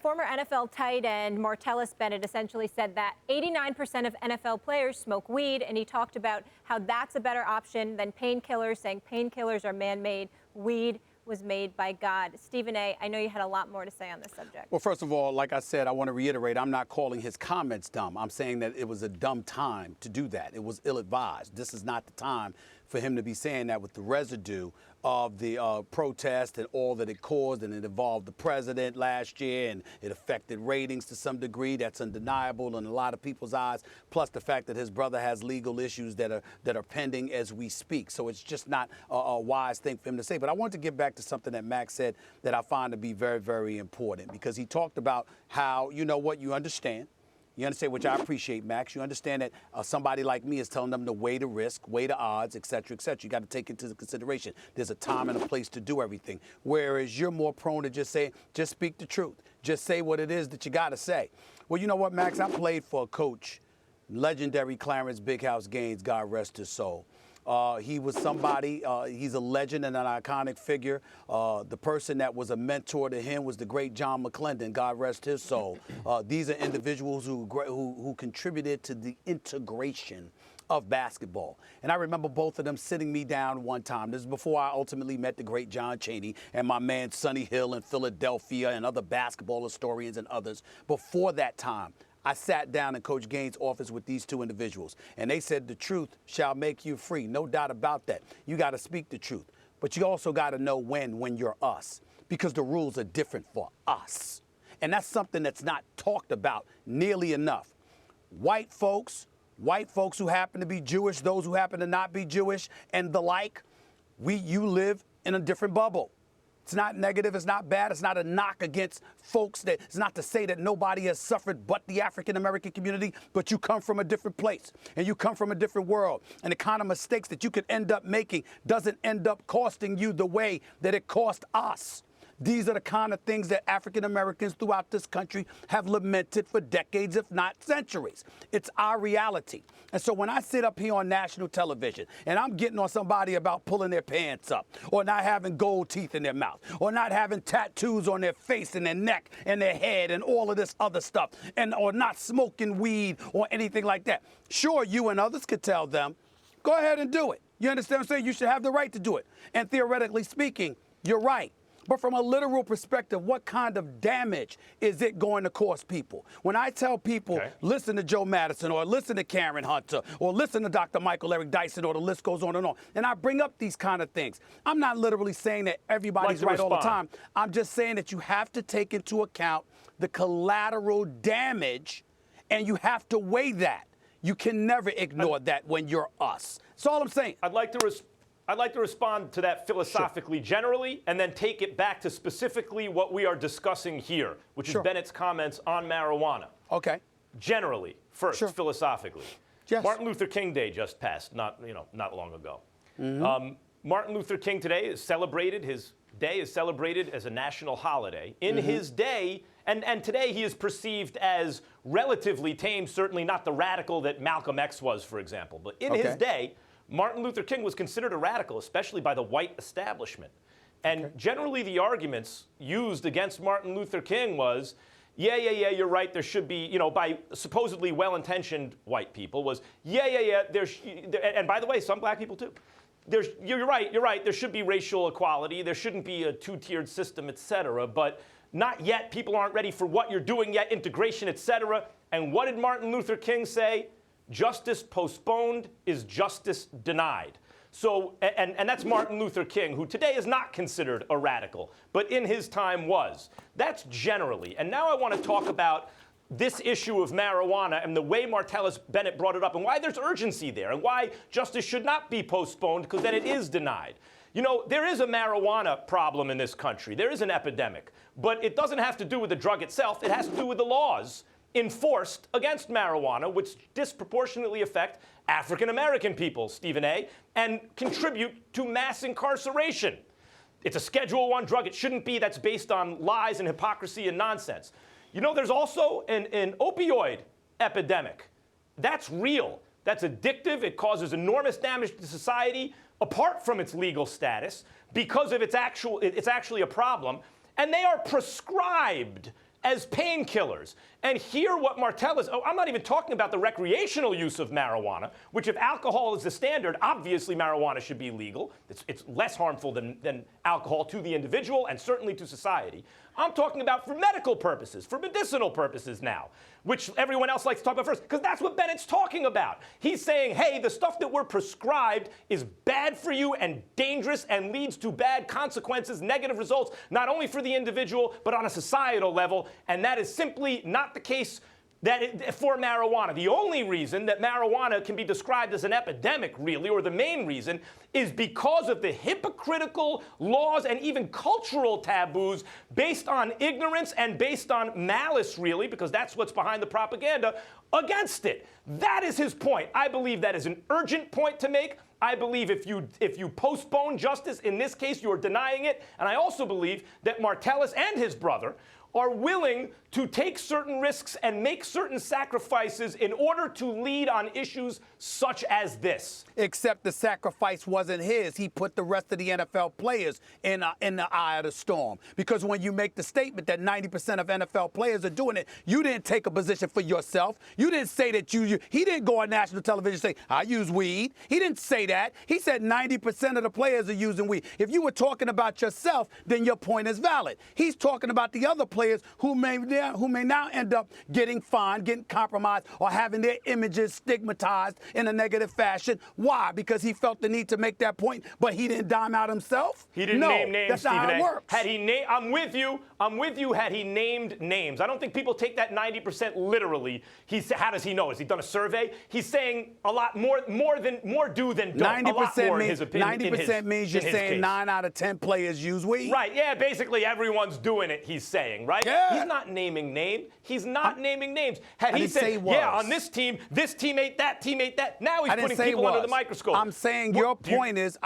Former NFL tight end Martellus Bennett essentially said that 89% of NFL players smoke weed, and he talked about how that's a better option than painkillers, saying painkillers are man-made, weed was made by God. Stephen A., I know you had a lot more to say on this subject. Well, first of all, like I said, I want to reiterate, I'm not calling his comments dumb. I'm saying that it was a dumb time to do that. It was ill-advised. This is not the time for him to be saying that with the residue of the protest and all that it caused, and it involved the president last year, and it affected ratings to some degree. That's undeniable in a lot of people's eyes, plus the fact that his brother has legal issues that are pending as we speak. So it's just not a wise thing for him to say. But I want to get back to something that Max said that I find to be very, very important, because he talked about how, you know what, you understand. You understand, which I appreciate, Max. You understand that somebody like me is telling them to weigh the risk, weigh the odds, et cetera, et cetera. You got to take into consideration. There's a time and a place to do everything. Whereas you're more prone to just say, just speak the truth. Just say what it is that you got to say. Well, you know what, Max? I played for a coach, legendary Clarence Big House Gaines, God rest his soul. He was somebody, he's a legend and an iconic figure. The person that was a mentor to him was the great John McClendon, God rest his soul. These are individuals who contributed to the integration of basketball. And I remember both of them sitting me down one time. This is before I ultimately met the great John Chaney and my man Sonny Hill in Philadelphia and other basketball historians and others. Before that time, I sat down in Coach Gaines' office with these two individuals, and they said the truth shall make you free. No doubt about that. You got to speak the truth, but you also got to know when you're us, because the rules are different for us. And that's something that's not talked about nearly enough. White folks who happen to be Jewish, those who happen to not be Jewish, and the like, you live in a different bubble. It's not negative, it's not bad, it's not a knock against folks. It's not to say that nobody has suffered but the African-American community, but you come from a different place and you come from a different world. And the kind of mistakes that you could end up making doesn't end up costing you the way that it cost us. These are the kind of things that African Americans throughout this country have lamented for decades, if not centuries. It's our reality. And so when I sit up here on national television and I'm getting on somebody about pulling their pants up, or not having gold teeth in their mouth, or not having tattoos on their face and their neck and their head and all of this other stuff, or not smoking weed or anything like that, sure, you and others could tell them, go ahead and do it. You understand what I'm saying? You should have the right to do it. And theoretically speaking, you're right. But from a literal perspective, what kind of damage is it going to cause people? When I tell people, listen to Joe Madison, or listen to Karen Hunter, or listen to Dr. Michael Eric Dyson, or the list goes on, and I bring up these kind of things, I'm not literally saying that everybody's right all the time. I'm just saying that you have to take into account the collateral damage, and you have to weigh that. You can never ignore that when you're us. That's all I'm saying. I'd like to respond to that philosophically, generally, and then take it back to specifically what we are discussing here, which is Bennett's comments on marijuana. Okay. Generally, first, philosophically. Yes. Martin Luther King Day just passed, not long ago. Mm-hmm. Martin Luther King today is celebrated. His day is celebrated as a national holiday. In his day, and today he is perceived as relatively tame, certainly not the radical that Malcolm X was, for example. But in his day, Martin Luther King was considered a radical, especially by the white establishment. And generally the arguments used against Martin Luther King was, yeah, you're right, there should be, by supposedly well-intentioned white people, was, and by the way, some black people too. You're right, there should be racial equality, there shouldn't be a two-tiered system, et cetera, but not yet, people aren't ready for what you're doing yet, integration, et cetera. And what did Martin Luther King say? Justice postponed is justice denied. So, and that's Martin Luther King, who today is not considered a radical, but in his time was. That's generally. And now I want to talk about this issue of marijuana and the way Martellus Bennett brought it up and why there's urgency there and why justice should not be postponed, because then it is denied. There is a marijuana problem in this country. There is an epidemic. But it doesn't have to do with the drug itself. It has to do with the laws enforced against marijuana, which disproportionately affect African-American people, Stephen A., and contribute to mass incarceration. It's a Schedule I drug. It shouldn't be. That's based on lies and hypocrisy and nonsense. There's also an opioid epidemic. That's real. That's addictive. It causes enormous damage to society apart from its legal status because of it's actually a problem. And they are prescribed as painkillers. And hear what Martellus, I'm not even talking about the recreational use of marijuana, which if alcohol is the standard, obviously marijuana should be legal. It's less harmful than alcohol to the individual and certainly to society. I'm talking about for medical purposes, for medicinal purposes now, which everyone else likes to talk about first, because that's what Bennett's talking about. He's saying, hey, the stuff that we're prescribed is bad for you and dangerous and leads to bad consequences, negative results, not only for the individual, but on a societal level. And that is simply not the case for marijuana. The only reason that marijuana can be described as an epidemic, really, or the main reason, is because of the hypocritical laws and even cultural taboos based on ignorance and based on malice, really, because that's what's behind the propaganda against it. That is his point. I believe that is an urgent point to make. I believe if you postpone justice in this case, you are denying it. And I also believe that Martellus and his brother are willing to take certain risks and make certain sacrifices in order to lead on issues such as this. Except the sacrifice wasn't his. He put the rest of the NFL players in the eye of the storm. Because when you make the statement that 90% of NFL players are doing it, you didn't take a position for yourself. You didn't say that he didn't go on national television and say, I use weed. He didn't say that. He said 90% of the players are using weed. If you were talking about yourself, then your point is valid. He's talking about the other players who may now end up getting fined, getting compromised, or having their images stigmatized in a negative fashion. Why? Because he felt the need to make that point, but he didn't dime out himself? He didn't name names, that's not how it works. Had he I'm with you, had he named names. I don't think people take that 90% literally. How does he know? Has he done a survey? He's saying a lot more do than don't. 90% means you're saying 9 out of 10 players use weed? Right, yeah, basically everyone's doing it, he's saying, right? Yeah. He's not naming names. He's not naming names. Had he didn't say he said, was. yeah, on this team ate that, now he's putting people under the microscope. I'm saying your point is,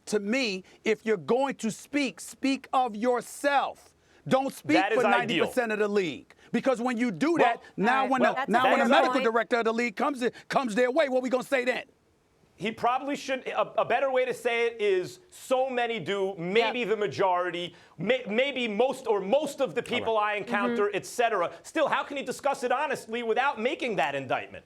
to me, if you're going to speak of yourself. Don't speak for 90% of the league. Because when you do that, when the medical director of the league comes their way, what are we going to say then? He probably should. A better way to say it is so many do, maybe the majority, maybe most of the people I encounter, etc. Still, how can he discuss it honestly without making that indictment?